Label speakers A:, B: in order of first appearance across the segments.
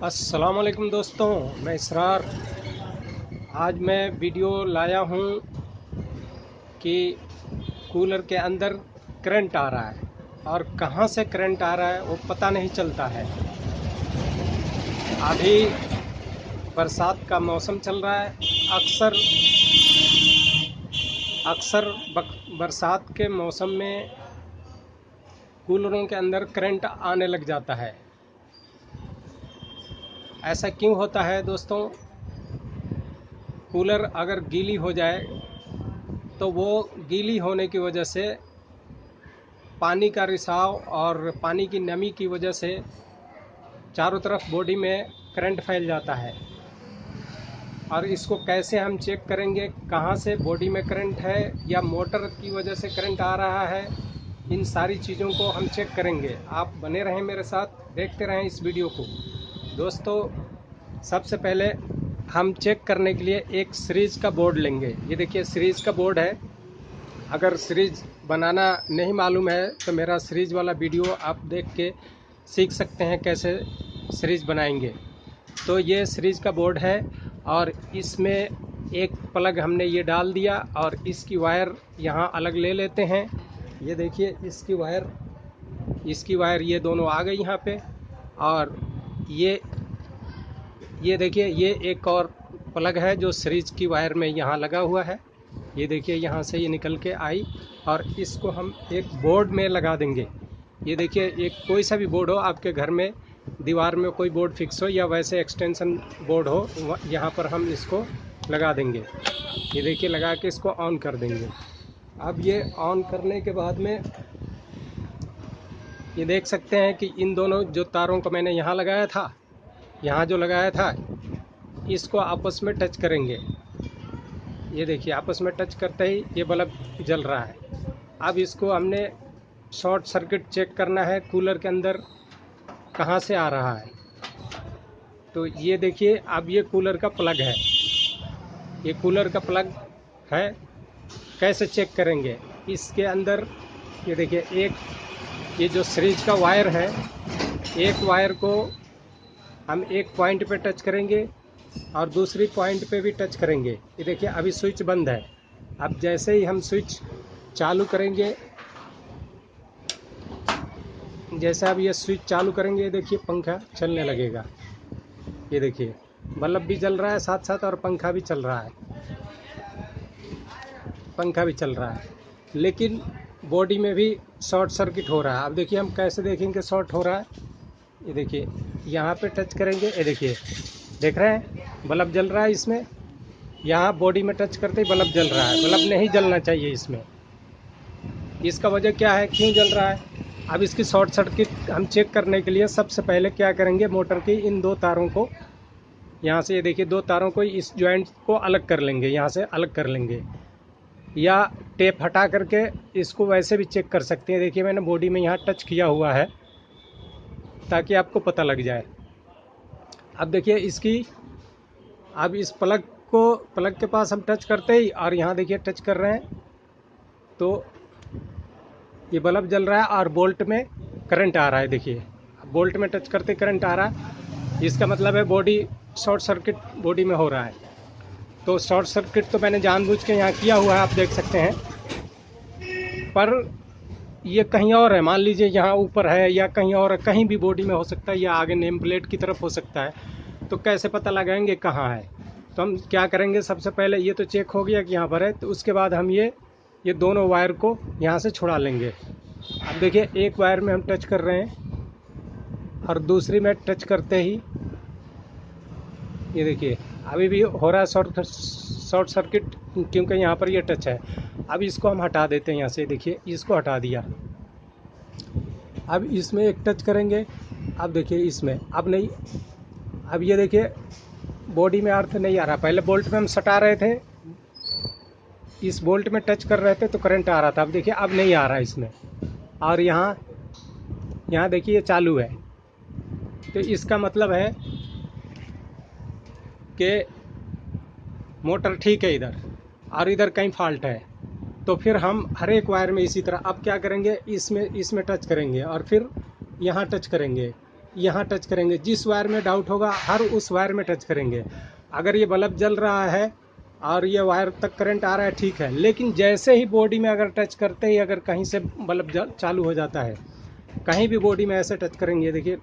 A: अस्सलाम वालेकुम दोस्तों, मैं इसरार। आज मैं वीडियो लाया हूँ कि कूलर के अंदर करंट आ रहा है और कहाँ से करंट आ रहा है वो पता नहीं चलता है। अभी बरसात का मौसम चल रहा है। अक्सर अक्सर बरसात के मौसम में कूलरों के अंदर करंट आने लग जाता है। ऐसा क्यों होता है दोस्तों? कूलर अगर गीली हो जाए तो वो गीली होने की वजह से पानी का रिसाव और पानी की नमी की वजह से चारों तरफ बॉडी में करंट फैल जाता है। और इसको कैसे हम चेक करेंगे, कहाँ से बॉडी में करंट है या मोटर की वजह से करंट आ रहा है, इन सारी चीज़ों को हम चेक करेंगे। आप बने रहें मेरे साथ, देखते रहें इस वीडियो को। दोस्तों, सबसे पहले हम चेक करने के लिए एक सीरीज का बोर्ड लेंगे। ये देखिए सीरीज का बोर्ड है। अगर सीरीज बनाना नहीं मालूम है तो मेरा सीरीज वाला वीडियो आप देख के सीख सकते हैं कैसे सीरीज बनाएंगे। तो ये सीरीज का बोर्ड है और इसमें एक प्लग हमने ये डाल दिया और इसकी वायर यहाँ अलग ले लेते हैं। ये देखिए इसकी वायर ये दोनों आ गई यहाँ पे। और ये देखिए ये एक और प्लग है जो सीरीज की वायर में यहाँ लगा हुआ है। ये देखिए यहाँ से ये निकल के आई और इसको हम एक बोर्ड में लगा देंगे। ये देखिए एक कोई सा भी बोर्ड हो आपके घर में, दीवार में कोई बोर्ड फिक्स हो या वैसे एक्सटेंशन बोर्ड हो, यहाँ पर हम इसको लगा देंगे। ये देखिए लगा के इसको ऑन कर देंगे। अब ये ऑन करने के बाद में ये देख सकते हैं कि इन दोनों जो तारों को मैंने यहाँ लगाया था, यहाँ जो लगाया था, इसको आपस में टच करेंगे। ये देखिए आपस में टच करते ही ये बल्ब जल रहा है। अब इसको हमने शॉर्ट सर्किट चेक करना है, कूलर के अंदर कहाँ से आ रहा है। तो ये देखिए अब ये कूलर का प्लग है, ये कूलर का प्लग है। कैसे चेक करेंगे? इसके अंदर ये देखिए ये जो सीरीज का वायर है, एक वायर को हम एक पॉइंट पे टच करेंगे और दूसरी पॉइंट पे भी टच करेंगे। ये देखिए अभी स्विच बंद है। अब जैसे ही हम स्विच चालू करेंगे, जैसे अब ये स्विच चालू करेंगे, ये देखिए पंखा चलने लगेगा। ये देखिए बल्ब भी जल रहा है साथ साथ और पंखा भी चल रहा है, लेकिन बॉडी में भी शॉर्ट सर्किट हो रहा है। अब देखिए हम कैसे देखेंगे शॉर्ट हो रहा है। ये देखिए यहाँ पे टच करेंगे, ये देखिए देख रहे हैं बल्ब जल रहा है इसमें। यहाँ बॉडी में टच करते ही बल्ब जल रहा है। बल्ब नहीं जलना चाहिए इसमें। इसका वजह क्या है, क्यों जल रहा है? अब इसकी शॉर्ट सर्किट हम चेक करने के लिए सबसे पहले क्या करेंगे, मोटर की इन दो तारों को यहाँ से, ये देखिए दो तारों को इस जॉइंट को अलग कर लेंगे, यहाँ से अलग कर लेंगे, या टेप हटा करके इसको वैसे भी चेक कर सकते हैं। देखिए मैंने बॉडी में यहाँ टच किया हुआ है ताकि आपको पता लग जाए। अब देखिए अब इस प्लग के पास हम टच करते ही और यहाँ देखिए टच कर रहे हैं तो ये बल्ब जल रहा है और बोल्ट में करंट आ रहा है। देखिए बोल्ट में टच करते करंट आ रहा है, इसका मतलब है बॉडी शॉर्ट सर्किट बॉडी में हो रहा है। तो शॉर्ट सर्किट तो मैंने जानबूझ के यहाँ किया हुआ है, आप देख सकते हैं। पर ये कहीं और है, मान लीजिए यहाँ ऊपर है या कहीं और, कहीं भी बॉडी में हो सकता है या आगे नेम प्लेट की तरफ हो सकता है। तो कैसे पता लगाएंगे कहाँ है? तो हम क्या करेंगे, सबसे पहले ये तो चेक हो गया कि यहाँ पर है, तो उसके बाद हम ये दोनों वायर को यहाँ से छुड़ा लेंगे। अब देखिए एक वायर में हम टच कर रहे हैं और दूसरी में टच करते ही ये देखिए अभी भी हो रहा है शॉर्ट सर्किट, क्योंकि यहाँ पर ये टच है। अब इसको हम हटा देते हैं यहाँ से। देखिए इसको हटा दिया। अब इसमें एक टच करेंगे। अब देखिए इसमें अब नहीं, अब ये देखिए बॉडी में अर्थ नहीं आ रहा। पहले बोल्ट में हम सटा रहे थे, इस बोल्ट में टच कर रहे थे तो करंट आ रहा था। अब देखिए अब नहीं आ रहा इसमें, और यहाँ देखिए ये चालू है। तो इसका मतलब है कि मोटर ठीक है इधर, और इधर कहीं फॉल्ट है। तो फिर हम हर एक वायर में इसी तरह अब क्या करेंगे, इसमें टच करेंगे और फिर यहाँ टच करेंगे। यहाँ टच करेंगे। जिस वायर में डाउट होगा हर उस वायर में टच करेंगे। अगर ये बल्ब जल रहा है और ये वायर तक करंट आ रहा है ठीक है, लेकिन जैसे ही बॉडी में अगर टच करते ही अगर कहीं से बल्ब चालू हो जाता है, कहीं भी बॉडी में ऐसे टच करेंगे, देखिए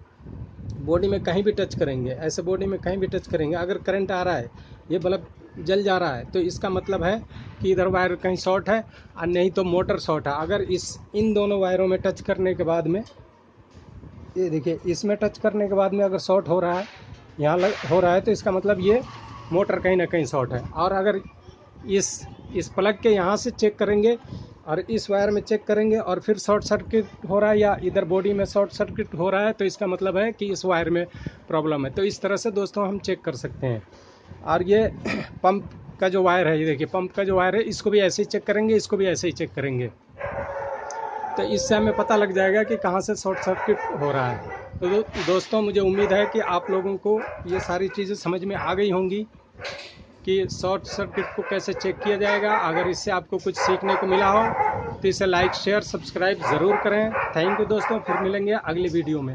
A: बॉडी में कहीं भी टच करेंगे, ऐसे बॉडी में कहीं भी टच करेंगे, अगर करंट आ रहा है ये बल्ब जल जा रहा है, तो इसका मतलब है कि इधर वायर कहीं शॉर्ट है और नहीं तो मोटर शॉर्ट है। अगर इन दोनों वायरों में टच करने के बाद में, ये देखिए इसमें टच करने के बाद में अगर शॉर्ट हो रहा है, यहाँ हो रहा है, तो इसका मतलब ये मोटर कहीं ना कहीं शॉर्ट है। और अगर इस प्लग के यहाँ से चेक करेंगे और इस वायर में चेक करेंगे और फिर शॉर्ट सर्किट हो रहा है या इधर बॉडी में शॉर्ट सर्किट हो रहा है, तो इसका मतलब है कि इस वायर में प्रॉब्लम है। तो इस तरह से दोस्तों हम चेक कर सकते हैं। और ये पंप का जो वायर है, ये देखिए पंप का जो वायर है, इसको भी ऐसे ही चेक करेंगे, इसको भी ऐसे ही चेक करेंगे, तो इससे हमें पता लग जाएगा कि कहाँ से शॉर्ट सर्किट हो रहा है। तो दोस्तों मुझे उम्मीद है कि आप लोगों को ये सारी चीज़ें समझ में आ गई होंगी कि शॉर्ट सर्किट को कैसे चेक किया जाएगा। अगर इससे आपको कुछ सीखने को मिला हो तो इसे लाइक शेयर सब्सक्राइब ज़रूर करें। थैंक यू दोस्तों, फिर मिलेंगे अगली वीडियो में।